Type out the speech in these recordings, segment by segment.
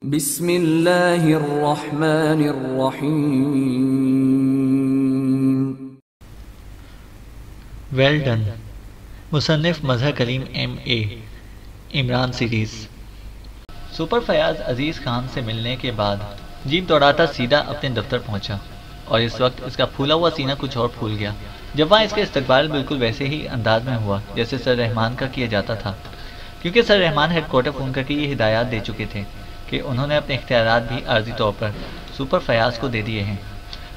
بسم اللہ الرحمن الرحیم۔ Well done. مصنف Mazhar Kaleem M A, Imran series. Super Fayyaz Aziz Khan سے ملنے کے بعد جیپ دوڑاتا سیدھا اپنے دفتر پہنچا، اور اس وقت اس کا پھولا ہوا سینہ کچھ اور پھول گیا جب وہاں اس کا استقبال بالکل ویسے ہی انداز میں ہوا جیسے سر رحمان کا کیا جاتا تھا، کیونکہ سر رحمان ہیڈ کوارٹر فون کر کے یہ ہدایات دے چکے تھے کہ انہوں نے اپنے اختیارات بھی عارضی طور پر سپر فیاض کو دے دیے ہیں۔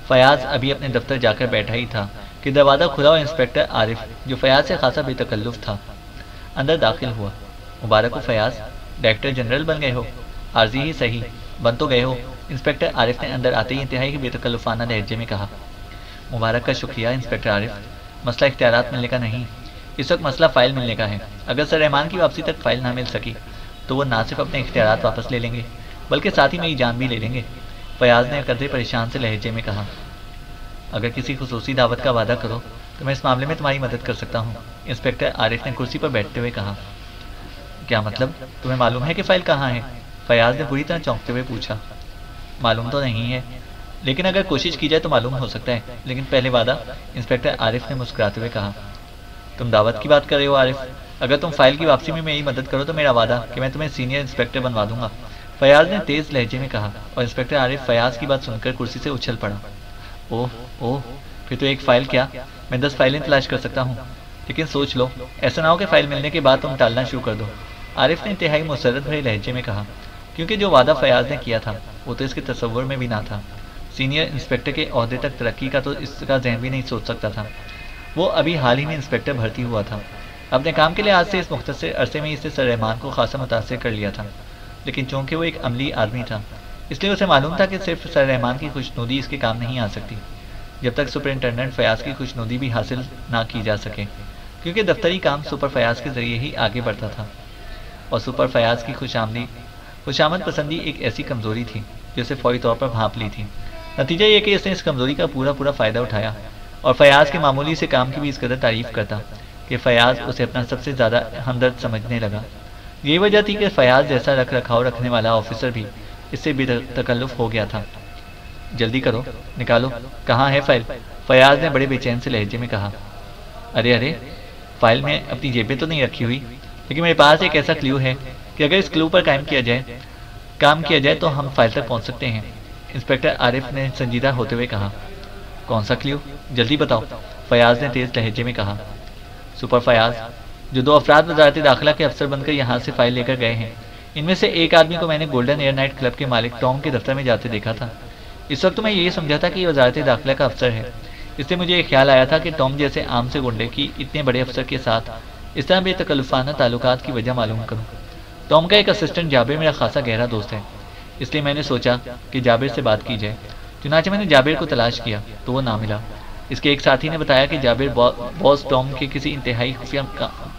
فیاض ابھی اپنے دفتر جا کر بیٹھا ہی تھا کہ دروازہ کھلا اور انسپکٹر عارف، جو فیاض سے خاصا بے تکلف تھا، اندر داخل ہوا۔ مبارک ہو فیاض، ڈائریکٹر جنرل بن گئے ہو۔ عارضی ہی صحیح، بن تو گئے ہو، انسپکٹر عارف نے اندر آتے ہی انتہائی بے تکلفانہ لہجے میں کہا۔ مبارک کا شکریہ انسپکٹر عارف، مسئلہ اختیارات ملنے کا نہیں، اس وقت مسئلہ فائل ملنے کا ہے۔ اگر سر رحمان کی واپسی تک فائل نہ مل سکی تو وہ نہ صرف اپنے اختیارات واپس لے لیں گے بلکہ ساتھ ہی میری جان بھی لے لیں گے، فیاض نے قدرے پریشان سے لہجے میں کہا۔ اگر کسی خصوصی دعوت کا وعدہ کرو تو میں اس معاملے میں تمہاری مدد کر سکتا ہوں، انسپکٹر عارف نے کرسی پر بیٹھتے ہوئے کہا۔ کیا مطلب؟ تمہیں معلوم ہے کہ فائل کہاں ہے؟ فیاض نے بری طرح چونکتے ہوئے پوچھا۔ معلوم تو نہیں ہے، لیکن اگر کوشش کی جائے تو معلوم ہو سکتا ہے، لیکن پہلے وعدہ، انسپکٹر عارف نے مسکراتے ہوئے کہا۔ تم دعوت کی بات کر رہے ہو عارف؟ اگر تم فائل کی واپسی میں میری مدد کرو تو میرا وعدہ کہ میں تمہیں سینئر انسپکٹر بنوا دوں گا، فیاض نے تیز لہجے میں کہا، اور انسپکٹر عارف فیاض کی بات سن کر کرسی سے اچھل پڑا۔ اوہ اوہ، پھر تو ایک فائل کیا، میں 10 فائلیں تلاش کر سکتا ہوں، لیکن سوچ لو، ایسا نہ ہو کہ فائل ملنے کے بعد تم ٹالنا شروع کر دو، عارف نے انتہائی مسرت بھرے لہجے میں کہا، کیونکہ جو وعدہ فیاض نے کیا تھا وہ تو اس کے تصور میں بھی نہ تھا۔ سینئر انسپکٹر کے عہدے تک ترقی کا تو اس کا ذہن بھی نہیں سوچ سکتا تھا۔ وہ ابھی حال ہی میں انسپکٹر بھرتی ہوا تھا، اپنے کام کے لحاظ سے اس مختصر عرصے میں اس نے سر رحمان کو خاصا متاثر کر لیا تھا، لیکن چونکہ وہ ایک عملی آدمی تھا اس لیے اسے معلوم تھا کہ صرف سر رحمان کی خوشنودی اس کے کام نہیں آ سکتی جب تک سپرنٹینڈنٹ فیاض کی خوشنودی بھی حاصل نہ کی جا سکے، کیونکہ دفتری کام سپر فیاض کے ذریعے ہی آگے بڑھتا تھا، اور سپر فیاض کی خوشامد پسندی ایک ایسی کمزوری تھی جو اسے فوری طور پر بھانپ لی تھی۔ نتیجہ یہ کہ اس نے اس کمزوری کا پورا فائدہ اٹھایا، اور فیاض کے معمولی سے کام کی بھی اس قدر تعریف کرتا کہ فیاض اسے اپنا سب سے زیادہ ہمدرد سمجھنے لگا۔ یہی وجہ تھی کہ فیاض جیسا رکھ رکھاؤ رکھنے والا آفیسر بھی اس سے بے تکلف ہو گیا تھا۔ جلدی کرو، نکالو، کہاں ہے فائل؟ فیاض نے بڑے بے چین سے لہجے میں کہا۔ ارے، فائل میں اپنی جیبیں تو نہیں رکھی ہوئی، لیکن میرے پاس ایک ایسا کلیو ہے کہ اگر اس کلیو پر کام کیا جائے تو ہم فائل تک پہنچ سکتے ہیں، انسپکٹر عارف نے سنجیدہ ہوتے ہوئے کہا۔ کون سا کلیو؟ جلدی بتاؤ، فیاض نے تیز لہجے میں کہا۔ سپر فیاض، جو 2 افراد وزارت داخلہ کے افسر بن کر یہاں سے فائل لے کر گئے ہیں، ان میں سے ایک آدمی کو میں نے گولڈن ایئر نائٹ کلب کے مالک ٹام کے دفتر میں جاتے دیکھا تھا۔ اس وقت میں یہ سمجھا تھا کہ یہ وزارت داخلہ کا افسر ہے، اس لیے مجھے یہ خیال آیا تھا کہ ٹام جیسے عام سے گنڈے کی اتنے بڑے افسر کے ساتھ اس طرح بے تکلفانہ تعلقات کی وجہ معلوم کروں۔ ٹام کا ایک اسسٹنٹ جابر میرا خاصا گہرا دوست ہے، اس لیے میں نے سوچا کہ جابر سے بات کی جائے۔ چنانچہ میں نے جابر کو تلاش کیا تو وہ نہ ملا۔ اس کے ایک ساتھی نے بتایا کہ جابر باس ٹام کے کسی انتہائی خفیہ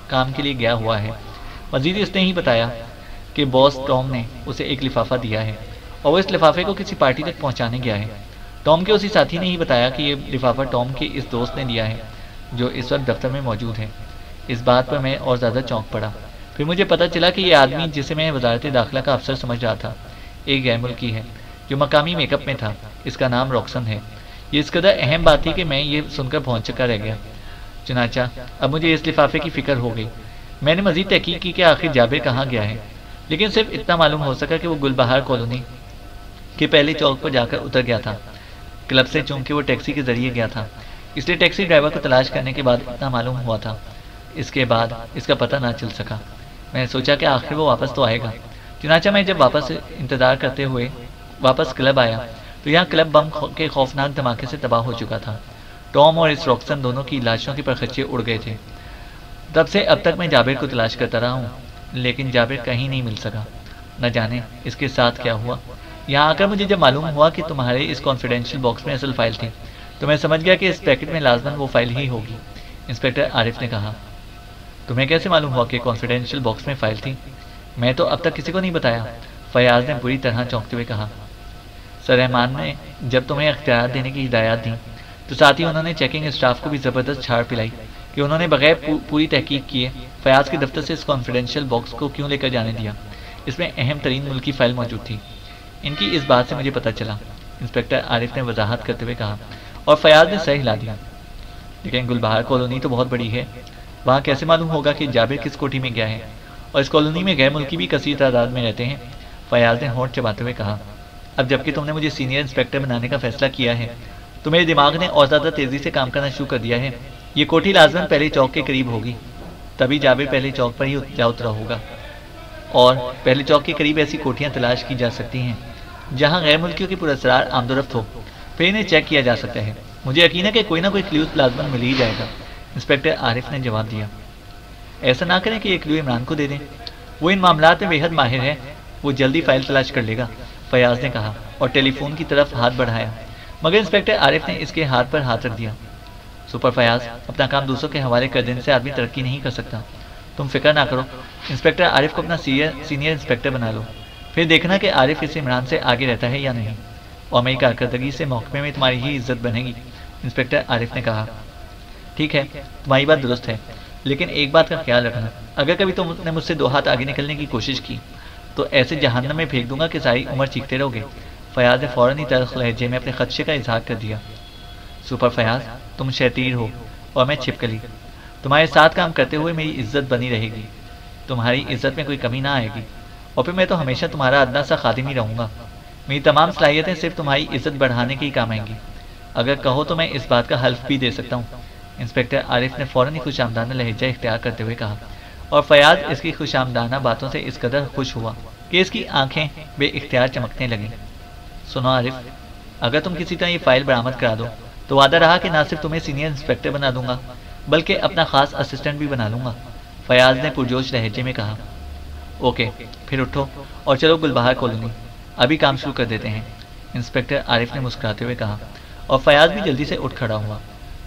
کام کے لیے گیا ہوا ہے۔ مزید اس نے ہی بتایا کہ باس ٹام نے اسے ایک لفافہ دیا ہے اور وہ اس لفافے کو کسی پارٹی تک پہنچانے گیا ہے۔ ٹام کے اسی ساتھی نے ہی بتایا کہ یہ لفافہ ٹام کے اس دوست نے دیا ہے جو اس وقت دفتر میں موجود ہے۔ اس بات پر میں اور زیادہ چونک پڑا۔ پھر مجھے پتہ چلا کہ یہ آدمی جسے میں وزارت داخلہ کا افسر سمجھ رہا تھا ایک غیر ملکی ہے جو مقامی میک اپ میں تھا، اس کا نام روکسن ہے۔ یہ اس قدر اہم بات تھی کہ میں یہ سن کر بھونچ چکا رہ گیا۔ چنانچہ اب مجھے اس لفافے کی فکر ہو گئی۔ میں نے مزید تحقیق کی کہ آخر جابر کہاں گیا ہے، لیکن صرف اتنا معلوم ہو سکا کہ وہ گل بہار کالونی کے پہلے چوک پر جا کر اتر گیا تھا۔ کلب سے چونکہ وہ ٹیکسی کے ذریعے گیا تھا اس لیے ٹیکسی ڈرائیور کو تلاش کرنے کے بعد اتنا معلوم ہوا تھا، اس کے بعد اس کا پتہ نہ چل سکا۔ میں نے سوچا کہ آخر وہ واپس تو آئے گا۔ چنانچہ میں جب واپس انتظار کرتے ہوئے واپس کلب آیا تو یہاں کلب بم کے خوفناک دھماکے سے تباہ ہو چکا تھا۔ ٹام اور اس روکسن دونوں کی لاشوں کے پرخچے اڑ گئے تھے۔ تب سے اب تک میں جابر کو تلاش کرتا رہا ہوں، لیکن جابر کہیں نہیں مل سکا۔ نہ جانے اس کے ساتھ کیا ہوا۔ یہاں آ کر مجھے جب معلوم ہوا کہ تمہارے اس کانفیڈینشیل باکس میں اصل فائل تھی تو میں سمجھ گیا کہ اس پیکٹ میں لازماً وہ فائل ہی ہوگی، انسپکٹر عارف نے کہا۔ تمہیں کیسے معلوم ہوا کہ کانفیڈینشیل باکس میں فائل تھی؟ میں تو اب تک کسی کو نہیں بتایا، فیاض نے بری طرح چونکتے ہوئے کہا۔ سر رحمان نے جب تمہیں اختیارات دینے کی ہدایات دیں تو ساتھ ہی انہوں نے چیکنگ اسٹاف کو بھی زبردست چھاڑ پلائی کہ انہوں نے بغیر پوری تحقیق کیے فیاض کے دفتر سے اس کانفیڈینشیل باکس کو کیوں لے کر جانے دیا۔ اس میں اہم ترین ملکی فائل موجود تھی۔ ان کی اس بات سے مجھے پتہ چلا، انسپکٹر عارف نے وضاحت کرتے ہوئے کہا، اور فیاض نے سر ہلا دیا۔ لیکن گلبہار کالونی تو بہت بڑی ہے، وہاں کیسے معلوم ہوگا کہ جابر کس کوٹھی میں گیا ہے؟ اور اس کالونی میں غیر ملکی بھی کثیر تعداد میں رہتے ہیں، فیاض نے ہونٹ چباتے ہوئے کہا۔ اب جبکہ تم نے مجھے سینئر انسپکٹر بنانے کا فیصلہ کیا ہے تو میرے دماغ نے اور زیادہ تیزی سے کام کرنا شروع کر دیا ہے۔ یہ کوٹھی لازماً پہلے چوک کے قریب ہوگی، تبھی جابر پہلے چوک پر ہی جا اترا ہوگا، اور پہلے چوک کے قریب ایسی کوٹھیاں تلاش کی جا سکتی ہیں جہاں غیر ملکیوں کی پراسرار آمد و رفت ہو، پھر انہیں چیک کیا جا سکتا ہے۔ مجھے یقین ہے کہ کوئی نہ کوئی کلیو لازماً مل ہی جائے گا، انسپکٹر عارف نے جواب دیا۔ ایسا نہ کریں کہ یہ کلیو عمران کو دے دیں، وہ ان معاملات میں بے حد ماہر ہے، وہ جلدی فائل تلاش کر لے گا، فیاض نے کہا اور ٹیلی فون کی طرف ہاتھ بڑھایا، مگر انسپکٹر عارف نے اس کے ہاتھ پر ہاتھ رکھ دیا۔ سپر فیاض، اپنا کام دوسروں کے حوالے کر دینے سے آدمی ترقی نہیں کر سکتا، تم فکر نہ کرو، انسپکٹر عارف کو اپنا سینئر انسپکٹر بنا لو، پھر دیکھنا کہ عارف اس عمران سے آگے رہتا ہے یا نہیں، اور میری کارکردگی سے محکمے میں تمہاری ہی عزت بنے گی، انسپکٹر عارف نے کہا۔ ٹھیک ہے، تمہاری بات درست ہے، لیکن ایک بات کا خیال رکھنا، اگر کبھی تم نے مجھ سے 2 ہاتھ آگے نکلنے کی کوشش کی تو ایسے جہنم میں پھینک دوں گا کہ ساری عمر چیختے رہو گے۔ فیاض نے فوراً ہی تلخ لہجے میں اپنے خدشے کا اظہار کر دیا۔ سپر فیاض، تم شیطیر ہو اور میں چھپکلی، تمہارے ساتھ کام کرتے ہوئے میری عزت بنی رہے گی، تمہاری عزت میں کوئی کمی نہ آئے گی، اور پھر میں تو ہمیشہ تمہارا ادنا سا خادم ہی رہوں گا۔ میری تمام صلاحیتیں صرف تمہاری عزت بڑھانے کے ہی کام آئیں گی، اگر کہو تو میں اس بات کا حلف بھی دے سکتا ہوں، انسپکٹر عارف نے فوراً ہی خوش آمدانہ لہجہ اختیار کرتے ہوئے کہا، اور فیاض اس کی خوش آمدانہ باتوں سے اس قدر خوش ہوا کہ اس کی آنکھیں بے اختیار چمکنے لگیں۔ سنو عارف، اگر تم کسی طرح یہ فائل برآمد کرا دو تو وعدہ رہا کہ نہ صرف تمہیں سینئر انسپکٹر بنا دوں گا بلکہ اپنا خاص اسسٹنٹ بھی بنا لوں گا، فیاض نے پرجوش لہجے میں کہا۔ اوکے، پھر اٹھو اور چلو گلبہار کالونی، ابھی کام شروع کر دیتے ہیں، انسپکٹر عارف نے مسکراتے ہوئے کہا، اور فیاض بھی جلدی سے اٹھ کھڑا ہوا۔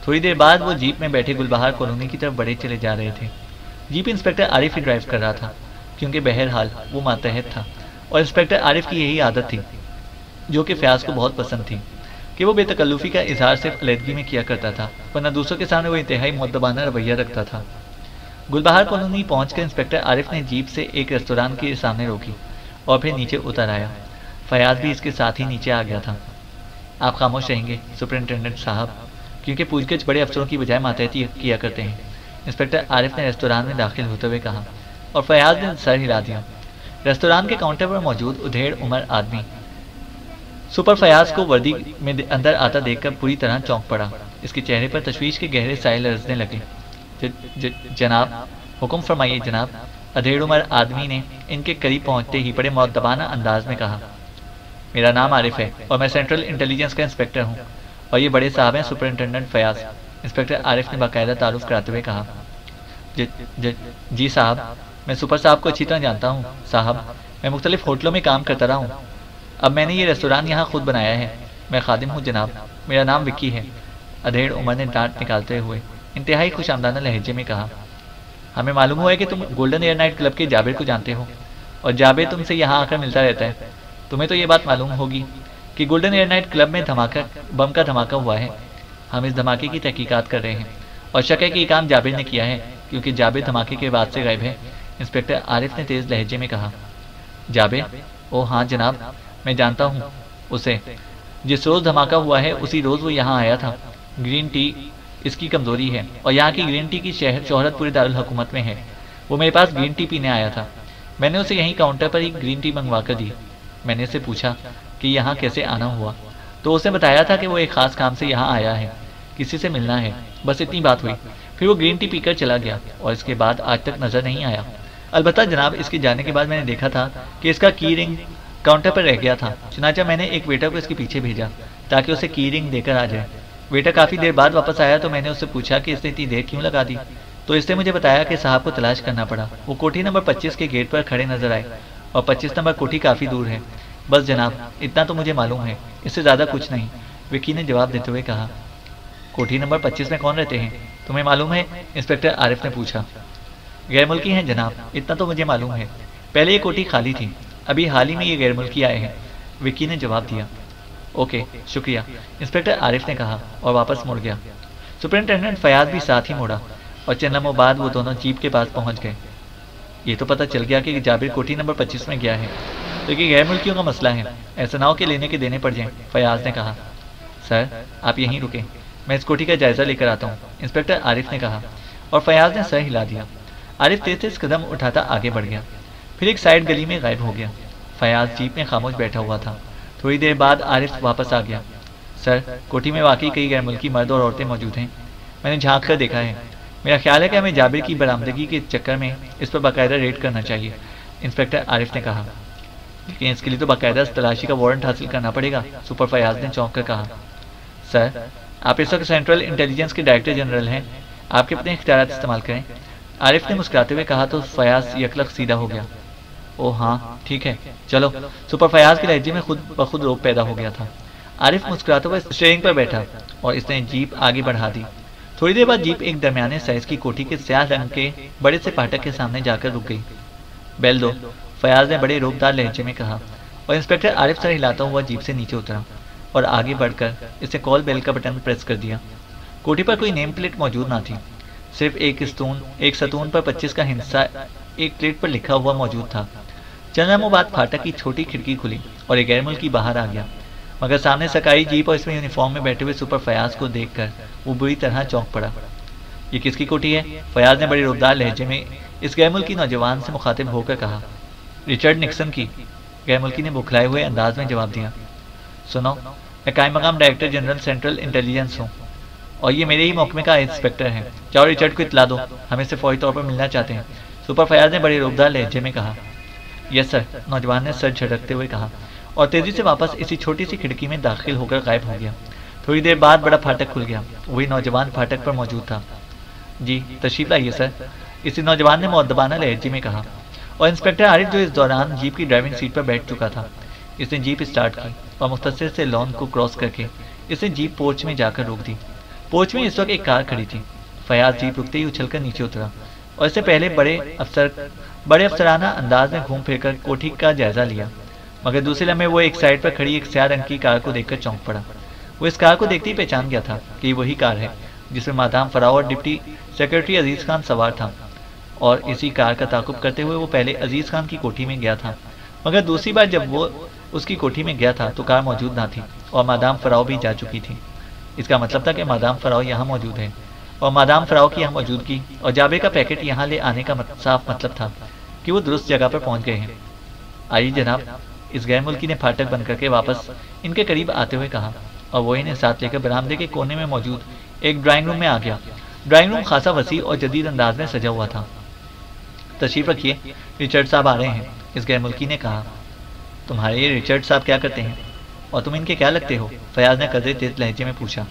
تھوڑی دیر بعد وہ جیپ میں بیٹھے گلبہار کالونی کی طرف بڑھے چلے جا رہے تھے۔ جیپ انسپکٹر عارف ہی ڈرائیو کر رہا تھا، کیونکہ بہرحال وہ ماتحت تھا، اور انسپکٹر عارف کی یہی عادت تھی جو کہ فیاض کو بہت پسند تھی کہ وہ بے تکلفی کا اظہار صرف علیحدگی میں کیا کرتا تھا، ورنہ دوسروں کے سامنے وہ انتہائی مؤدبانہ رویہ رکھتا تھا۔ گلبہار کالونی پہنچ کر انسپکٹر عارف نے جیپ سے ایک ریستوران کے سامنے روکی اور پھر نیچے اتر آیا۔ فیاض بھی اس کے ساتھ ہی نیچے آ گیا تھا۔ آپ خاموش رہیں گے سپرنٹینڈنٹ صاحب، کیونکہ پوچھ گچھ بڑے افسروں کی بجائے ماتحتی کیا کرتے ہیں، انسپکٹر عارف نے ریستوران میں داخل ہوتے ہوئے کہا، اور فیاض نے سر ہلا دیا۔ ریستوران کے کاؤنٹر پر موجود ادھیڑ عمر آدمی سپر فیاض کو وردی میں اندر آتا دیکھ کر پوری طرح چونک پڑا، اس کے چہرے پر تشویش کے گہرے سائے لرزنے لگے۔ جناب، حکم فرمائیے جناب، ادھیڑ عمر آدمی نے ان کے قریب پہنچتے ہی بڑے مؤدبانہ انداز میں کہا۔ میرا نام عارف ہے اور میں سینٹرل انٹیلیجنس کا انسپکٹر ہوں، اور یہ بڑے صاحب ہیں سپرنٹینڈنٹ فیاض، انسپکٹر عارف نے باقاعدہ تعارف کراتے ہوئے کہا۔ جی صاحب، میں سپر صاحب کو اچھی طرح جانتا ہوں صاحب، میں مختلف ہوٹلوں میں کام کرتا رہا ہوں، اب میں نے یہ ریستوران یہاں خود بنایا ہے، میں خادم ہوں جناب، میرا نام وکی ہے، ادھیڑ عمر نے ڈانٹ نکالتے ہوئے انتہائی خوش آمدانہ لہجے میں کہا۔ ہمیں معلوم ہوا ہے کہ تم گولڈن ایئر نائٹ کلب کے جابر کو جانتے ہو، اور جابر تم سے یہاں آ کر ملتا رہتا ہے، تمہیں تو یہ بات معلوم ہوگی کہ گولڈن ایئر نائٹ کلب میں بم کا دھماکہ ہوا ہے، ہم اس دھماکے کی تحقیقات کر رہے ہیں، اور شک ہے کہ یہ کام جابر نے کیا ہے، کیونکہ جابر دھماکے کے بعد سے غائب ہے، انسپکٹر عارف نے تیز لہجے میں کہا۔ جابر؟ او ہاں جناب، میں جانتا ہوں اسے، جس روز دھماکہ ہوا ہے اسی روز وہ یہاں آیا تھا، گرین ٹی اس کی کمزوری ہے، اور یہاں کی گرین ٹی کی شہرت پورے دارالحکومت میں ہے، وہ میرے پاس گرین ٹی پینے آیا تھا، میں نے اسے یہیں کاؤنٹر پر ہی گرین ٹی منگوا کر دی، میں نے اسے پوچھا کہ یہاں کیسے آنا ہوا، تو اس نے بتایا تھا کہ وہ ایک خاص کام سے یہاں آیا ہے، کسی سے ملنا ہے، بس اتنی بات ہوئی، پھر وہ گرین ٹی پی کر چلا گیا، اور اس کے بعد آج تک نظر نہیں آیا۔ البتہ جناب، اس کے جانے کے بعد میں نے دیکھا تھا کہ اس کا کی رنگ کاؤنٹر پر رہ گیا تھا، چنانچہ میں نے ایک ویٹر کو اس کے پیچھے بھیجا تاکہ اسے کی رنگ دے کر آ جائے۔ ویٹر کافی دیر بعد واپس آیا تو میں نے اس سے پوچھا کہ اس نے اتنی دیر کیوں لگا دی، تو اس نے مجھے بتایا کہ صاحب کو تلاش کرنا پڑا، وہ کوٹھی نمبر 25 کے گیٹ پر کھڑے نظر آئے، اور 25 نمبر کوٹھی کافی دور ہے، بس جناب اتنا تو مجھے معلوم ہے، اس سے زیادہ کچھ نہیں، وکی نے جواب دیتے ہوئے کہا۔ کوٹھی نمبر 25 میں کون رہتے ہیں تمہیں معلوم ہے؟ انسپکٹر عارف نے پوچھا۔ غیر ملکی ہیں جناب، اتنا تو مجھے معلوم ہے، پہلے یہ کوٹھی خالی تھی، ابھی حال ہی میں یہ غیر ملکی آئے ہیں، وکی نے جواب دیا۔ اوکے، شکریہ، انسپکٹر عارف نے کہا اور واپس مڑ گیا۔ سپرنٹینڈنٹ فیاض بھی ساتھ ہی موڑا اور چند لمحوں بعد وہ دونوں جیپ کے پاس پہنچ گئے۔ یہ تو پتہ چل گیا کہ جابر کوٹھی نمبر 25 میں گیا ہے، لیکن غیر ملکیوں کا مسئلہ ہے، ایسا نہ ہو کہ لینے کے دینے پڑ جائیں۔ فیاض نے کہا، سر آپ یہیں رکیں، میں اس کوٹھی کا جائزہ لے کر آتا ہوں، انسپکٹر عارف نے کہا، اور فیاض نے سر ہلا دیا۔ عارف تیز تیز قدم اٹھاتا آگے بڑھ گیا، پھر ایک سائڈ گلی میں غائب ہو گیا۔ فیاض جیپ میں خاموش بیٹھا ہوا تھا۔ تھوڑی دیر بعد عارف واپس آ گیا۔ سر کوٹھی میں واقعی کئی غیر ملکی مرد اور عورتیں موجود ہیں، میں نے جھانک کر دیکھا ہے۔ میرا خیال ہے کہ ہمیں جابر کی برآمدگی کے چکر میں اس پر باقاعدہ ریڈ کرنا چاہیے، انسپکٹر عارف نے کہا۔ لیکن اس کے لیے تو باقاعدہ تلاشی کا وارنٹ حاصل کرنا پڑے گا، سپر فیاض نے چونک کر کہا۔ سر آپ اس وقت سینٹرل انٹیلیجنس کے ڈائریکٹر جنرل ہیں، آپ کے اپنے اختیارات استعمال کریں، عارف نے مسکراتے ہوئے کہا تو فیاض یکلخ سیدھا ہو گیا۔ او ہاں ٹھیک ہے چلو، سپر فیاض کے لہجے میں خود بخود روب پیدا ہو گیا تھا۔ عارف مسکراتے ہوئے اسٹیئرنگ پر بیٹھا اور اس نے جیپ آگے بڑھا دی۔ تھوڑی دیر بعد جیپ ایک درمیانے سائز کی کوٹھی کے سیاہ رنگ کے بڑے سے پھاٹک کے سامنے جا کر رک گئی۔ بیل دو، فیاض نے بڑے روبدار لہجے میں کہا، اور انسپکٹر عارف سر ہلاتا ہوا جیپ سے نیچے اترا اور آگے بڑھ کر اس نے کال بیل کا بٹن پریس کر دیا۔ کوٹھی پر کوئی نیم پلیٹ موجود نہ تھی، صرف ایک ستون پر 25 کا ہندسہ ایک پلیٹ پر لکھا ہوا موجود تھا۔ چند لمحوں بعد پھاٹک کی چھوٹی کھڑکی کھلی اور ایک غیر ملکی باہر آ گیا، مگر سامنے سکائی جیپ اور اس میں یونیفارم میں بیٹھے ہوئے سپر فیاض کو دیکھ کر وہ بری طرح چونک پڑا۔ یہ کس کی کوٹھی ہے؟ فیاض نے بڑے روبدار لہجے میں اس غیر ملکی نوجوان سے مخاطب ہو کر کہا۔ رچرڈ نکسن کی، غیر ملکی نے بکھلائے ہوئے انداز میں جواب دیا۔ سنو، میں قائم مقام ڈائریکٹر جنرل سینٹرل انٹیلیجنس ہوں اور یہ میرے ہی محکمے کا انسپکٹر ہے، جاؤ رچرڈ کو اطلاع دو، ہم اس سے فوری طور پر ملنا چاہتے ہیں، سپر فیاض نے بڑے روبدار لہجے میں کہا۔ یس سر، نوجوان نے سر جھٹکتے ہوئے کہا اور تیزی سے واپس اسی چھوٹی سی کھڑکی میں داخل ہو کر غائب ہو گیا۔ تھوڑی دیر بعد بڑا پھاٹک کھل گیا، وہی نوجوان پھاٹک پر موجود تھا۔ جی تشریف لائیے سر، اسی نوجوان نے مؤدبانہ لہجے میں کہا، اور انسپکٹر عارف جو اس دوران جیپ کی ڈرائیونگ سیٹ پر بیٹھ چکا تھا، اس نے جیپ اسٹارٹ کی اور مختصر سے لان کو کراس کر کے اس نے جیپ پورچ میں جا کر روک دی۔ پورچ میں اس وقت ایک کار کھڑی تھی۔ فیاض جیپ رکتے ہی اچھل کر نیچے اترا اور اس سے پہلے بڑے افسرانہ انداز میں گھوم پھر کر کوٹھی کا جائزہ لیا، مگر دوسرے لمحے وہ ایک سائڈ پر کھڑی ایک سیاہ رنگ کی کار کو دیکھ کر چونک پڑا۔ وہ اس کار کو دیکھتے ہی پہچان گیا تھا کہ یہ وہی کار ہے جس میں مادام فراؤ اور ڈپٹی سیکرٹری عزیز خان سوار تھا، اور اسی کار کا تعاقب کرتے ہوئے وہ پہلے عزیز خان کی کوٹھی میں گیا تھا، مگر دوسری بار جب وہ اس کی کوٹھی میں گیا تھا تو کار موجود نہ تھی اور مادام فراؤ بھی جا چکی تھی۔ اس کا مطلب تھا کہ مادام فراؤ یہاں موجود ہے، اور مادام فراؤ کی یہاں موجودگی اور جابر کا پیکٹ یہاں لے آنے کا صاف مطلب تھا کہ وہ درست جگہ پر پہنچ گئے ہیں۔ آئیے جناب، اس غیر ملکی نے پھاٹک بند کر کے واپس ان کے قریب آتے ہوئے کہا، اور وہ انہیں ساتھ لے کر برآمدے کے کونے میں موجود ایک ڈرائنگ روم میں آ گیا۔ ڈرائنگ روم خاصا وسیع اور جدید انداز میں سجا ہوا تھا۔ تشریف رکھیے، رچرڈ صاحب آ رہے ہیں، اس غیر ملکی نے کہا۔ تمہارے یہ رچرڈ صاحب کیا کرتے ہیں اور تم ان کے کیا لگتے ہو؟ فیاض نے قدرے تیز لہجے میں پوچھا۔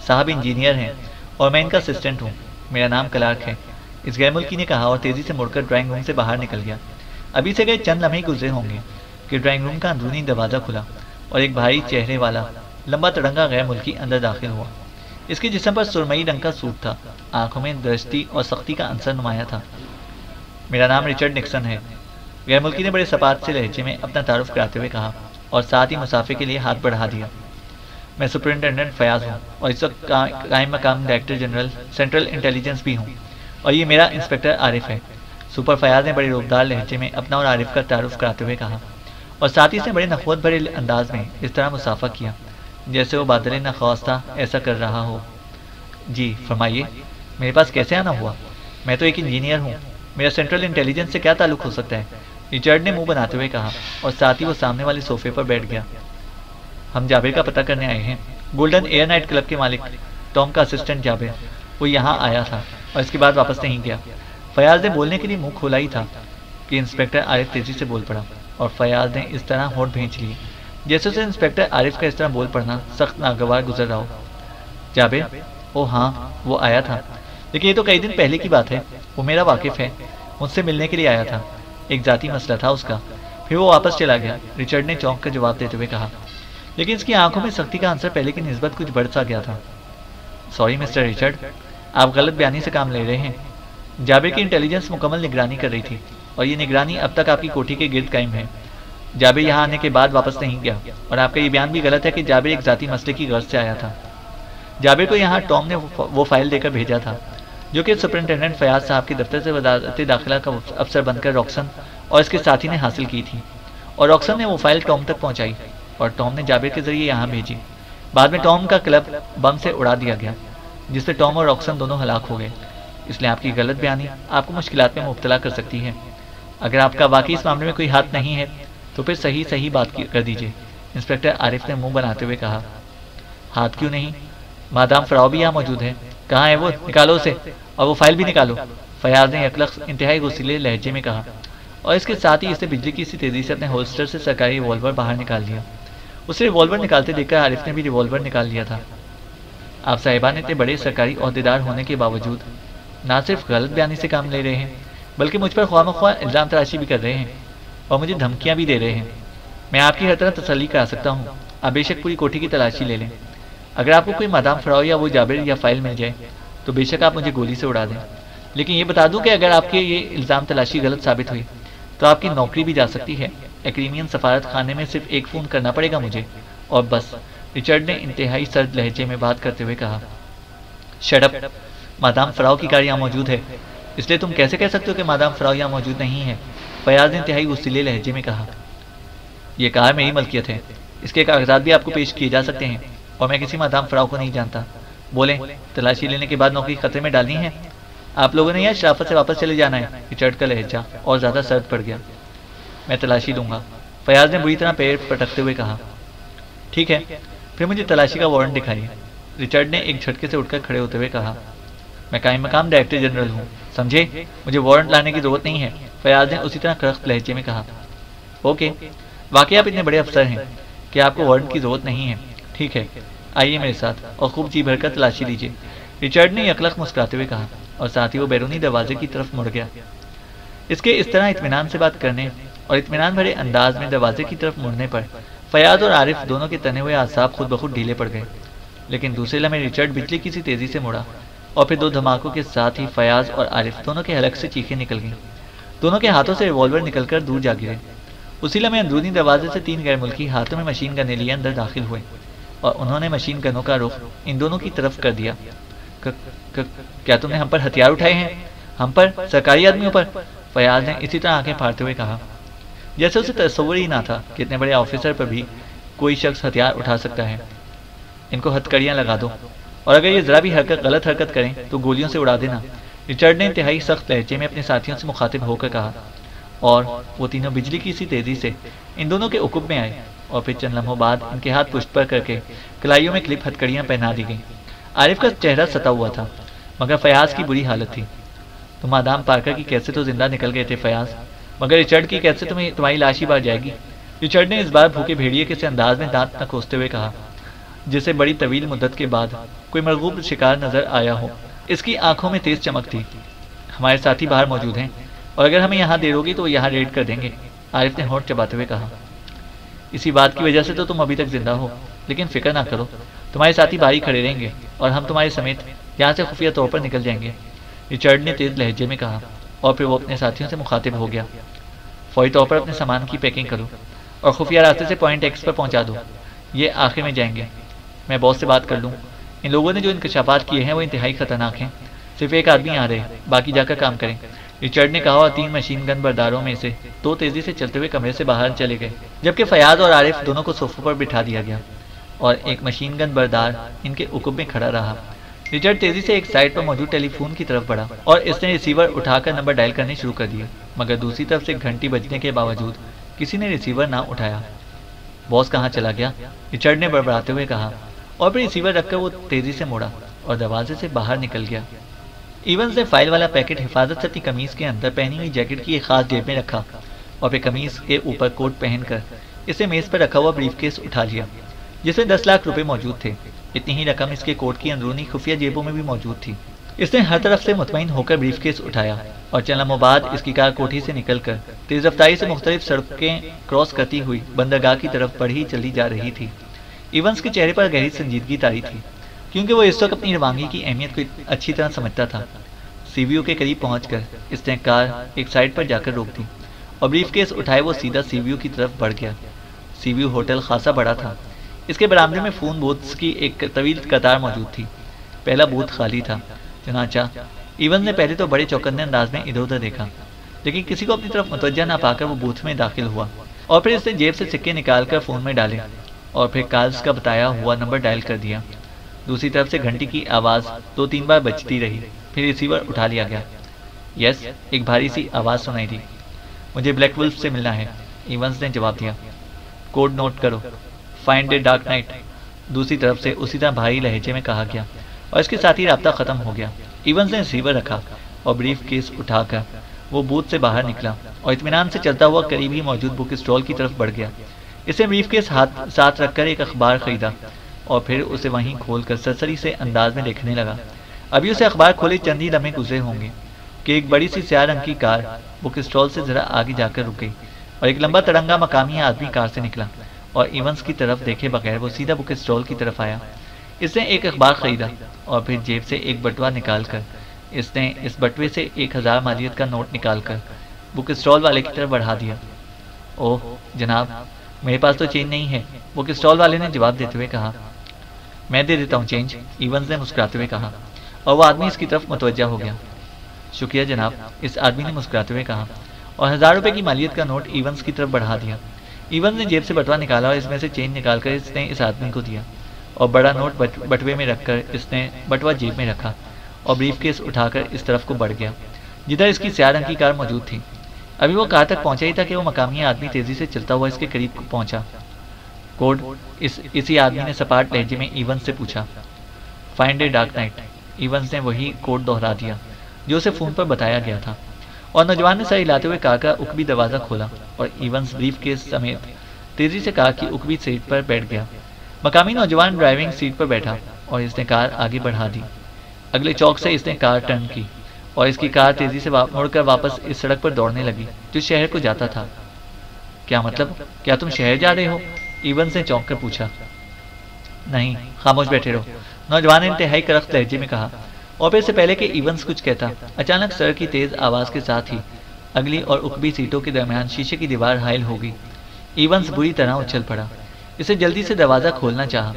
صاحب انجینئر ہیں اور میں ان کا اسسٹنٹ ہوں، میرا نام کلارک ہے، اس غیر ملکی نے کہا اور تیزی سے مڑ کر ڈرائنگ روم سے باہر نکل گیا۔ ابھی سے گئے چند لمحے گزرے ہوں گے کہ ڈرائنگ روم کا اندرونی دروازہ کھلا اور ایک بھاری چہرے والا لمبا تڑنگا غیر ملکی اندر داخل ہوا۔ اس کے جسم پر سرمئی رنگ کا سوٹ تھا، آنکھوں میں درستی اور سختی کا عنصر نمایاں تھا۔ میرا نام رچرڈ نکسن ہے، غیر ملکی نے بڑے سپاٹ سے لہجے میں اپنا تعارف کراتے ہوئے کہا اور ساتھ ہی مسافے کے لیے ہاتھ بڑھا دیا۔ میں سپرنٹینڈنٹ فیاض ہوں اور اس وقت قائم مقام ڈائریکٹر جنرل سینٹرل انٹیلیجنس بھی ہوں، اور یہ میرا انسپکٹر عارف ہے، سپر فیاض نے بڑے روبدار لہجے میں اپنا اور عارف کا تعارف کراتے ہوئے کہا، اور ساتھ ہی اس نے بڑے نخوت بھرے انداز میں اس طرح مسافہ کیا جیسے وہ بادل نخواستہ ایسا کر رہا ہو۔ جی فرمائیے، میرے پاس کیسے آنا ہوا؟ میں تو ایک انجینئر ہوں، میرا سینٹرل انٹیلیجنس سے کیا تعلق ہو سکتا ہے؟ رچرڈ نے منہ بناتے ہوئے کہا اور ساتھ ہی وہ سامنے والے صوفے پر بیٹھ گیا۔ ہم جابر کا پتہ کرنے آئے ہیں، گولڈن ایئر نائٹ کلب کے مالک ٹام کا اسسٹنٹ جابر، وہ یہاں آیا تھا اور اس کے بعد واپس نہیں گیا۔ فیاض نے بولنے کے لیے منہ کھولا ہی تھا کہ انسپکٹر عارف تیزی سے بول پڑا، اور فیاض نے اس طرح ہونٹ بھینچ لیے جیسے اسے انسپکٹر عارف کا اس طرح بول پڑنا سخت ناگوار گزر رہا ہو۔ جابر؟ او ہاں، وہ آیا تھا، لیکن یہ تو کئی دن پہلے کی بات ہے، وہ میرا واقف ہے، مجھ سے ملنے کے لیے آیا تھا، ایک ذاتی مسئلہ تھا اس کا، پھر وہ واپس چلا گیا، رچرڈ نے چونک کر جواب دیتے ہوئے کہا، لیکن اس کی آنکھوں میں سختی کا عنصر پہلے کی نسبت کچھ بڑھ سا گیا تھا۔ سوری مسٹر رچرڈ، آپ غلط بیانی سے کام لے رہے ہیں، جابر کی انٹیلیجنس مکمل نگرانی کر رہی تھی اور یہ نگرانی اب تک آپ کی کوٹھی کے گرد قائم ہے۔ جابر یہاں آنے کے بعد واپس نہیں گیا، اور آپ کا یہ بیان بھی غلط ہے کہ جابر ایک ذاتی مسئلے کی غرض سے آیا تھا۔ جابر کو یہاں ٹام نے وہ فائل دے کر بھیجا تھا جو کہ سپرنٹینڈنٹ فیاض صاحب کے دفتر سے وزارت داخلہ کا افسر بن کر روکسن اور اس کے ساتھی نے حاصل کی تھی، اور راکسن نے وہ فائل ٹام تک پہنچائی اور ٹام نے جابر کے ذریعے یہاں بھیجی۔ بعد میں ٹام کا کلب بم سے اڑا دیا گیا جس سے ٹام اور راکسن دونوں ہلاک ہو گئے۔ اس لیے آپ کی غلط بیانی آپ کو مشکلات میں مبتلا کر سکتی ہے۔ اگر آپ کا واقعی اس معاملے میں کوئی ہاتھ نہیں ہے تو پھر صحیح بات کر دیجیے، انسپکٹر عارف نے منہ بناتے ہوئے کہا۔ ہاتھ کیوں نہیں؟ مادام فراو بھی یہاں موجود ہے۔ کہاں ہے وہ؟ نکالو اسے، اور وہ فائل بھی نکالو، فیاض نے یکلخ انتہائی غصیلے لہجے میں کہا، اور اس کے ساتھ ہی اسے بجلی کی سی تیزی سے اپنے ہولسٹر سے سرکاری ریوالور باہر نکال لیا۔ اسے ریوالور نکالتے دیکھ کر عارف نے بھی ریوالور نکال لیا تھا۔ آپ صاحبان اتنے بڑے سرکاری عہدیدار ہونے کے باوجود نہ صرف غلط بیانی سے کام لے رہے ہیں بلکہ مجھ پر خواہ مخواہ الزام تراشی بھی کر رہے ہیں اور مجھے دھمکیاں بھی دے رہے ہیں۔ میں آپ کی ہر طرح تسلی کرا سکتا ہوں، آپ بے شک پوری کوٹھی کی تلاشی لے لیں۔ اگر آپ کو کوئی مادام فراو یا وہ جابر یا فائل مل جائے تو بے شک آپ مجھے گولی سے اڑا دیں، لیکن یہ بتا دوں کہ اگر آپ کے یہ الزام تلاشی غلط ثابت ہوئی تو آپ کی نوکری بھی جا سکتی ہے۔ ایکریمین سفارت خانے میں صرف ایک فون کرنا پڑے گا مجھے، اور بس، رچرڈ نے انتہائی سرد لہجے میں بات کرتے ہوئے کہا۔ شٹ اپ، مادام فراو کی کار یہاں موجود ہے، اس لیے تم کیسے کہہ سکتے ہو کہ مادام فراو یہاں موجود نہیں ہے؟ فیاض نے انتہائی غصیلے لہجے میں کہا۔ یہ کار میری ملکیت ہے، اس کے کاغذات بھی آپ کو پیش کیے جا سکتے ہیں، اور میں کسی مادام فراو کو نہیں جانتا۔ بولیں، تلاشی لینے کے بعد نوکری خطرے میں ڈالنی ہے؟ آپ لوگوں نے یہاں شرافت سے واپس چلے جانا ہے۔ رچرڈ کا لہجہ اور زیادہ سرد پڑ گیا۔ میں تلاشی لوں گا، فیاض نے بری طرح پیر پٹکتے ہوئے کہا۔ ٹھیک ہے، پھر مجھے تلاشی کا وارنٹ دکھائیے، رچرڈ نے ایک جھٹکے سے اٹھ کر کھڑے ہوتے ہوئے کہا۔ میں قائم مقام ڈائریکٹر جنرل ہوں، سمجھے؟ مجھے وارنٹ لانے کی ضرورت نہیں ہے، فیاض نے اسی طرح کرخت لہجے میں کہا۔ اوکے، واقعی آپ اتنے بڑے افسر ہیں کہ آپ کو وارنٹ کی ضرورت نہیں ہے۔ ٹھیک ہے، آئیے میرے ساتھ اور خوب جی بھر کر تلاشی لیجیے، رچرڈ نے یکلخ مسکراتے ہوئے کہا، اور ساتھ ہی وہ بیرونی دروازے کی طرف مڑ گیا۔ اس کے اس طرح اطمینان سے بات کرنے اور اطمینان بھرے انداز میں دروازے کی طرف مڑنے پر فیاض اور عارف دونوں کے تنے ہوئے اعصاب خود بخود ڈھیلے پڑ گئے، لیکن دوسرے لمحے رچرڈ بجلی کی سی تیزی سے مڑا، اور پھر دو دھماکوں کے ساتھ ہی فیاض اور عارف دونوں کے حلق سے چیخیں نکل گئیں، دونوں کے ہاتھوں سے ریوالور نکل کر دور جا گرے۔ اسی لمحے اندرونی دروازے سے تین غیر ملکی ہاتھوں میں مشین گنیں لیے اندر داخل ہوئے، اور انہوں نے مشین گنوں کا رخ ان دونوں کی طرف کر دیا۔ کیا تم نے ہم پر ہتھیار اٹھائے ہیں؟ ہم پر؟ سرکاری آدمیوں پر؟ فیاض نے اسی طرح آنکھیں پھاڑتے ہوئے کہا، جیسے اسے تصور ہی نہ تھا کہ اتنے بڑے آفیسر پر بھی کوئی شخص ہتھیار اٹھا سکتا ہے۔ ان کو ہتھکڑیاں لگا دو، اور اگر یہ ذرا بھی غلط حرکت کریں تو گولیوں سے اڑا دینا، رچرڈ نے انتہائی سخت لہجے میں اپنے ساتھیوں سے مخاطب ہو کر کہا، اور وہ تینوں بجلی کی سی تیزی سے ان دونوں کے عقب میں آئے، اور پھر چند لمحوں بعد ان کے ہاتھ پشت پر کر کے کلائیوں میں کلپ ہتھکڑیاں پہنا دی گئیں۔ عارف کا چہرہ ستا ہوا تھا، مگر فیاض کی بری حالت تھی۔ تم مادام پارکر کی قید سے تو زندہ نکل گئے تھے فیاض، مگر رچرڈ کی قید سے تمہاری لاش ہی بار جائے گی، رچرڈ نے اس بار بھوکے بھیڑیے کے سے انداز میں دانت نہ کھوستے ہوئے کہا، جسے بڑی طویل مدت کے بعد کوئی مرغوب شکار نظر آیا ہو۔ اس کی آنکھوں میں تیز چمک تھی۔ ہمارے ساتھی باہر موجود ہیں، اور اگر ہمیں یہاں دیر ہوگی تو وہ یہاں ریڈ کر دیں گے، عارف نے ہونٹ چباتے ہوئے کہا۔ اسی بات کی وجہ سے تو تم ابھی تک زندہ ہو، لیکن فکر نہ کرو، تمہارے ساتھی باہر کھڑے رہیں گے، اور ہم تمہارے سمیت یہاں سے خفیہ طور پر نکل جائیں گے، رچرڈ نے تیز لہجے میں کہا، اور پھر وہ اپنے ساتھیوں سے مخاطب ہو گیا۔ فوری طور پر اپنے سامان کی پیکنگ کرو اور خفیہ راستے سے پوائنٹ ایکس پر پہنچا دو، یہ آخر میں جائیں گے۔ میں باس سے بات کر لوں، ان لوگوں نے جو انکشافات کیے ہیں وہ انتہائی خطرناک ہیں، صرف ایک آدمی آ رہے، باقی جا کر کام کریں، رچرڈ نے کہا، اور تین مشین گن برداروں میں سے دو تیزی سے چلتے ہوئے کمرے سے باہر چلے گئے، جبکہ فیاض اور عارف دونوں کو صوفوں پر بٹھا دیا گیا، اور ایک مشین گن بردار ان کے عقب میں کھڑا رہا۔ رچرڈ تیزی سے ایک سائٹ پر موجود ٹیلی فون کی طرف بڑھا، اور اس نے ریسیور اٹھا کر نمبر ڈائل کرنے شروع کر دیے، مگر دوسری طرف سے گھنٹی بجنے کے باوجود کسی نے ریسیور نہ اٹھایا۔ باس کہاں چلا گیا؟ رچرڈ نے بڑبڑاتے ہوئے کہا، اور پھر ریسیور رکھ کر وہ تیزی سے مڑا اور دروازے سے باہر نکل گیا۔ ایونز نے فائل والا پیکٹ حفاظت سے اپنی قمیض کے اندر پہنی ہوئی جیکٹ کی ایک خاص جیب میں رکھا، اور پھر قمیض کے اوپر کوٹ پہن کر اسے میز پر رکھا ہوا بریف کیس اٹھا لیا، جس میں 10 لاکھ روپے موجود تھے۔ اتنی ہی رقم اس کے کوٹ کی اندرونی خفیہ جیبوں میں بھی موجود تھی۔ اس نے ہر طرف سے مطمئن ہو کر بریف کیس اٹھایا، اور چند لمحوں بعد اس کی کار کوٹھی سے نکل کر تیز رفتاری سے مختلف سڑکیں کراس کرتی ہوئی بندرگاہ کی طرف بڑھی چلی جا رہی تھی۔ ایونز کے چہرے پر گہری سنجیدگی طاری تھی، کیونکہ وہ اس وقت اپنی روانگی کی اہمیت کو اچھی طرح سمجھتا تھا۔ سی وی او کے قریب پہنچ کر اس نے کار ایک سائڈ پر جا کر روک دی، اور بریف کیس اٹھائے وہ سیدھا سی وی او کی طرف بڑھ گیا۔ سی وی او ہوٹل خاصا بڑا تھا، اس کے برآمدے میں فون بوتھس کی ایک طویل قطار موجود تھی۔ پہلا بوتھ خالی تھا، چنانچہ ایونز نے پہلے تو بڑے چوکنے انداز میں ادھر ادھر دیکھا، لیکن کسی کو اپنی طرف متوجہ نہ پا کر وہ بوتھ میں داخل ہوا۔ اور پھر اس نے جیب سے سکے نکال کر فون میں ڈالے اور پھر کالز کا بتایا ہوا نمبر ڈائل کر دیا۔ دوسری طرف سے گھنٹی کی آواز 2-3 بار بجتی رہی، پھر ریسیور اٹھا لیا گیا۔ یس، ایک بھاری سی آواز سنائی دی۔ مجھے بلیک ولف سے ملنا ہے، ایونز نے جواب دیا۔ کوڈ نوٹ کرو، فائنڈ اے ڈارک نائٹ، دوسری طرف سے اسی طرح بھاری لہجے میں کہا گیا، اور اس کے ساتھ ہی رابطہ ختم ہو گیا۔ ایونز نے ریسیور رکھا اور بریف کیس اٹھا کر وہ بوتھ سے باہر نکلا اور اطمینان سے چلتا ہوا قریب ہی موجود بک اسٹال کی طرف بڑھ گیا۔ اسے بریف کیس ساتھ رکھ کر ایک اخبار خریدا اور پھر اسے وہیں کھول کر سرسری سے انداز میں دیکھنے لگا۔ ابھی اسے اخبار کھولے چند ہی لمحے گزرے ہوں گے کہ ایک بڑی سی سیاہ رنگ کی کار بک اسٹال سے ذرا آگے جا کر رک گئی اور ایک لمبا تڑنگا مقامی آدمی کار سے نکلا اور ایونز کی طرف دیکھے بغیر وہ سیدھا بک اسٹال کی طرف آیا۔ اس نے ایک اخبار خریدا اور پھر جیب سے ایک بٹوا نکال کر اس نے اس بٹوے سے 1000 مالیت کا نوٹ نکال کر بک اسٹال والے کی طرف بڑھا دیا۔ اوہ جناب، میرے پاس تو چینج نہیں ہے، بک اسٹال والے نے جواب دیتے ہوئے کہا۔ میں دے دیتا ہوں چینج، ایونز نے مسکراتے ہوئے کہا، اور وہ آدمی اس کی طرف متوجہ ہو گیا۔ شکریہ جناب، اس آدمی نے مسکراتے ہوئے کہا، اور 1000 روپے کی مالیت کا نوٹ ایونز کی طرف بڑھا دیا۔ ایونز نے جیب سے بٹوا نکالا اور اس میں سے چینج نکال کر اس نے اس آدمی کو دیا، اور بڑا نوٹ بٹوے میں رکھ کر اس نے بٹوا جیب میں رکھا اور بریف کیس اٹھا کر اس طرف کو بڑھ گیا جدھر اس کی سیاہ رنگ کی کار موجود تھی۔ ابھی وہ کار تک پہنچا ہی تھا کہ وہ مقامی آدمی تیزی سے چلتا ہوا اس کے قریب پہنچا۔ کوڈ، اسی آدمی نے سپاٹ لہجے میں ایونز سے پوچھا۔ Find a dark night, Evans نے وہی کوڈ دہرا دیا جو اسے فون پر بتایا گیا تھا، اور نوجوان نے سر ہلاتے ہوئے کار کا اکبی دروازہ کھولا اور ایونز بریف کیس سمیت تیزی سے کار کی اکبی سیٹ پر بیٹھ گیا۔ مقامی نوجوان ڈرائیونگ سیٹ پر بیٹھا اور اس نے کار آگے بڑھا دی۔ اگلے چوک سے اس نے کار ٹرن کی اور اس کی کار تیزی سے مڑ کر واپس اس سڑک پر دوڑنے لگی جو شہر کو جاتا تھا۔ کیا مطلب، کیا تم شہر جا رہے ہو؟ ایونز نے چونک کر پوچھا۔ نہیں، خاموش بیٹھے رہو، نوجوان نے انتہائی کرخت لہجے میں کہا، اور پھر سے پہلے کہ ایونز کچھ کہتا اچانک سڑک کی تیز آواز کے ساتھ ہی اگلی اور اکبی سیٹوں کے درمیان شیشے کی دیوار حائل ہو گئی۔ ایونز بری طرح اچھل پڑا، اسے جلدی سے دروازہ کھولنا چاہا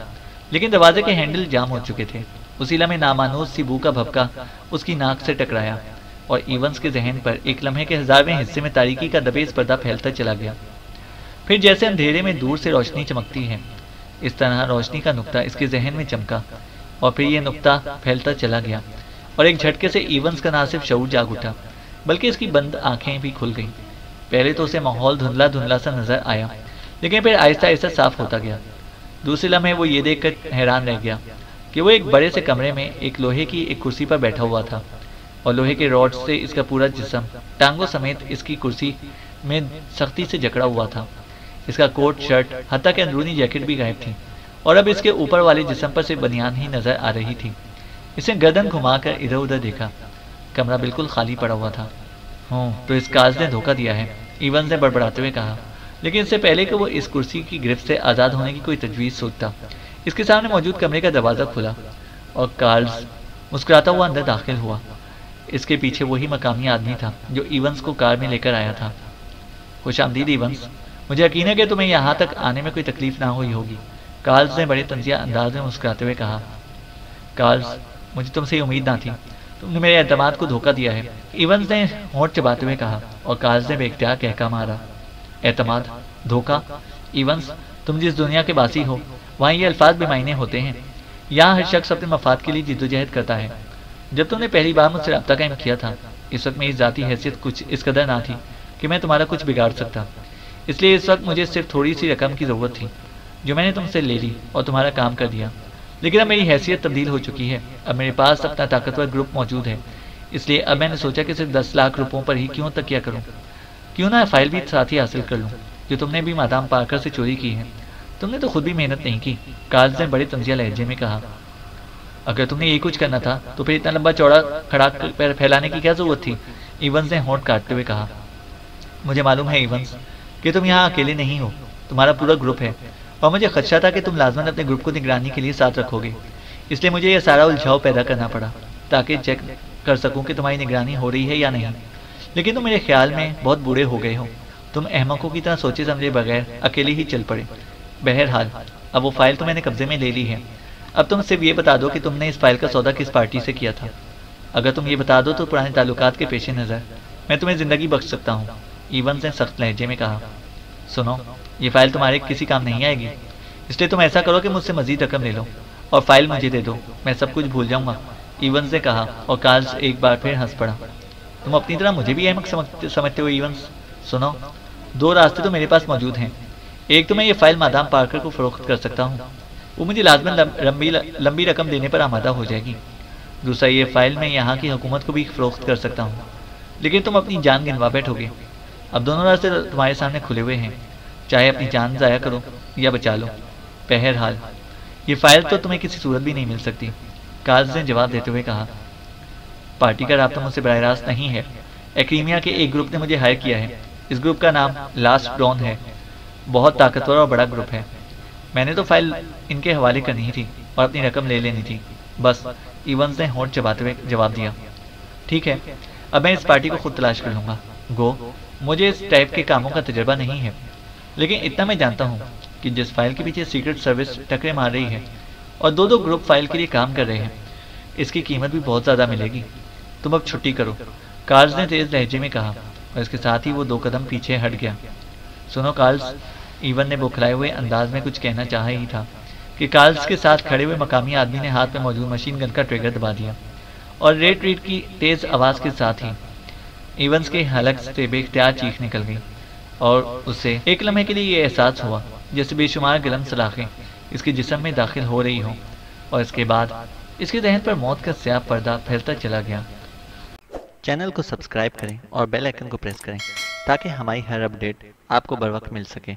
لیکن دروازے کے ہینڈل جام ہو چکے تھے۔ اسی لمحے نامانوس سی بو کا بھپکا اس کی ناک سے ٹکرایا اور ایونز کے ذہن پر ایک لمحے کے 1000ویں حصے میں تاریکی کا دبیز پردہ پھیلتا چلا گیا۔ پھر جیسے اندھیرے میں دور سے روشنی چمکتی ہے، اس طرح روشنی کا نقطہ اس کے ذہن میں چمکا اور پھر یہ نقطہ پھیلتا چلا گیا اور ایک جھٹکے سے ایونز کا نہ صرف شعور جاگ اٹھا بلکہ اس کی بند آنکھیں بھی کھل گئیں۔ پہلے تو اسے ماحول دھندلا دھندلا سا نظر آیا لیکن پھر آہستہ آہستہ صاف ہوتا گیا۔ دوسرے لمحے وہ یہ دیکھ کر حیران رہ گیا کہ وہ ایک بڑے سے کمرے میں ایک لوہے کی ایک کرسی پر بیٹھا ہوا تھا اور لوہے کے راڈ سے اس کا پورا جسم ٹانگوں سمیت اس کی کرسی میں سختی سے جکڑا ہوا تھا۔ اس کا کوٹ، شرٹ، حتیٰ کہ اندرونی جیکٹ بھی غائب تھی اور اب اس کے اوپر والے جسم پر سے بنیان ہی نظر آ رہی تھی۔ اس نے گردن گھما کر ادھر ادھر دیکھا، کمرہ بالکل خالی پڑا ہوا تھا۔ تو اس کاز نے دھوکہ دیا ہے، ایونز نے بڑبڑاتے ہوئے کہا، لیکن اس سے پہلے کہ وہ اس کرسی کی گرفت سے آزاد ہونے کی کوئی تجویز سوچتا، اس کے سامنے موجود کمرے کا دروازہ کھلا اور کارلز مسکراتا ہوا اندر داخل ہوا۔ اس کے پیچھے وہی مقامی آدمی تھا جو ایونز کو کار میں لے کر آیا تھا۔ خوش آمدید ایونز، مجھے یقین ہے کہ تمہیں یہاں تک آنے میں کوئی تکلیف نہ ہوئی ہوگی، کارلز نے بڑے طنزیہ انداز میں مسکراتے ہوئے کہا۔ کارلز، مجھے تم سے یہ امید نہ تھی، تم نے میرے اعتماد کو دھوکہ دیا ہے، ایونز نے ہونٹ چباتے ہوئے کہا اور کارلز نے بے اختیار کہکا مارا۔ اعتماد، دھوکہ؟ ایونز، تم جس دنیا کے باسی ہو وہاں یہ الفاظ بے معنی ہوتے ہیں۔ یہاں ہر شخص اپنے مفاد کے لیے جدوجہد کرتا ہے۔ جب تم نے پہلی بار مجھ سے رابطہ قائم کیا تھا اس وقت میری ذاتی حیثیت کچھ اس قدر نہ تھی کہ میں تمہارا کچھ بگاڑ سکتا، اس لیے اس وقت مجھے صرف تھوڑی سی رقم کی ضرورت تھی جو میں نے تم سے لے لی اور تمہارا کام کر دیا۔ لیکن اب میری حیثیت تبدیل ہو چکی ہے، اب میرے پاس اپنا طاقتور گروپ موجود ہے، اس لیے اب میں نے سوچا کہ صرف 10 لاکھ روپوں پر ہی کیوں تکیہ کروں، کیوں نہ فائل بھی ساتھ ہی حاصل کر لوں جو تم نے بھی مادام پارکر سے چوری کی ہے۔ تم نے تو خود بھی محنت نہیں کی، کارلز نے بڑے طنزیہ لہجے میں کہا۔ اگر تم نے یہی کچھ کرنا تھا تو پھر اتنا لمبا چوڑا کھڑا پیر پھیلانے کی کیا ضرورت تھی، ایونز نے ہونٹ کاٹتے ہوئے کہا۔ مجھے معلوم ہے ایونز کہ تم یہاں اکیلے نہیں ہو، تمہارا پورا گروپ ہے، اور مجھے خدشہ تھا کہ تم لازماً اپنے گروپ کو نگرانی کے لیے ساتھ رکھو گے، اس لیے مجھے یہ سارا الجھاؤ پیدا کرنا پڑا تاکہ چیک کر سکوں کہ تمہاری نگرانی ہو رہی ہے یا نہیں۔ لیکن تم میرے خیال میں بہت بوڑھے ہو گئے ہو، تم احمقوں کی طرح سوچے سمجھے بغیر اکیلے ہی چل پڑے۔ بہرحال اب وہ فائل تو میں نے قبضے میں لے لی ہے، اب تم صرف یہ بتا دو کہ تم نے اس فائل کا سودا کس پارٹی سے کیا تھا۔ اگر تم یہ بتا دو تو پرانے تعلقات کے پیش نظر میں تمہیں زندگی بخش سکتا ہوں، ایونز نے سخت لہجے میں کہا۔ سنو، یہ فائل تمہارے کسی کام نہیں آئے گی، اس لیے تم ایسا کرو کہ مجھ سے مزید رقم لے لو اور فائل مجھے دے دو، میں سب کچھ بھول جاؤں گا، ایونز نے کہا، اور کارلز ایک بار پھر ہنس پڑا۔ تم اپنی طرح مجھے بھی احمق سمجھتے ہو ایونز؟ سنو، دو راستے تو میرے پاس موجود ہیں۔ ایک تو میں یہ فائل مادام پارکر کو فروخت کر سکتا ہوں، وہ مجھے لازماً لمبی رقم دینے پر آمادہ ہو جائے گی۔ دوسرا، یہ فائل میں یہاں کی حکومت کو بھی فروخت کر سکتا ہوں، لیکن تم اپنی جان گنوا بیٹھو گے۔ اب دونوں راستے تمہارے سامنے کھلے ہوئے ہیں، چاہے اپنی جان ضائع کرو یا بچا لو۔ بہرحال یہ فائل تو تمہیں کسی صورت بھی نہیں مل سکتی، کارلز نے جواب دیتے ہوئے کہا۔ پارٹی کا رابطہ مجھ سے براہ راست نہیں ہے، ایکریمیا کے ایک گروپ نے مجھے ہائر کیا ہے، اس گروپ کا نام لاسٹ ڈان ہے، بہت طاقتور اور بڑا گروپ ہے۔ میں نے تو فائل ان کے حوالے کرنی تھی اور اپنی رقم لے لینی تھی، بس، ایونز نے ہونٹ چباتے ہوئے جواب دیا۔ ٹھیک ہے، اب میں اس پارٹی کو خود تلاش کر لوں گا۔ گو، مجھے اس ٹائپ کے کاموں کا تجربہ نہیں ہے، لیکن اتنا میں جانتا ہوں کہ جس فائل کے پیچھے سیکرٹ سروس ٹکرے مار رہی ہے اور دو گروپ فائل کے لیے کام کر رہے ہیں، اس کی قیمت بھی بہت زیادہ ملے گی۔ تم اب چھٹی کرو، کارلز نے تیز لہجے میں کہا، اور اس کے ساتھ ہی وہ 2 قدم پیچھے ہٹ گیا۔ سنو کارلز، ایون نے بوکھلائے ہوئے انداز میں کچھ کہنا چاہا ہی تھا کہ کارلز کے ساتھ کھڑے ہوئے مقامی آدمی نے ہاتھ میں موجود مشین گن کا ٹریگر دبا دیا، اور ریٹ ریٹ کی تیز آواز کے ساتھ ہی ایونز کے حلق سے بے اختیار چیخ نکل گئی، اور اسے ایک لمحے کے لیے یہ احساس ہوا جیسے بے شمار گرم سلاخیں اس کے جسم میں داخل ہو رہی ہوں، اور اس کے بعد اس کے ذہن پر موت کا سیاہ پردہ پھیلتا چلا گیا۔ چینل کو سبسکرائب کریں اور بیل آئیکن کو پریس کریں تاکہ ہماری ہر اپڈیٹ آپ کو بر وقت مل سکے۔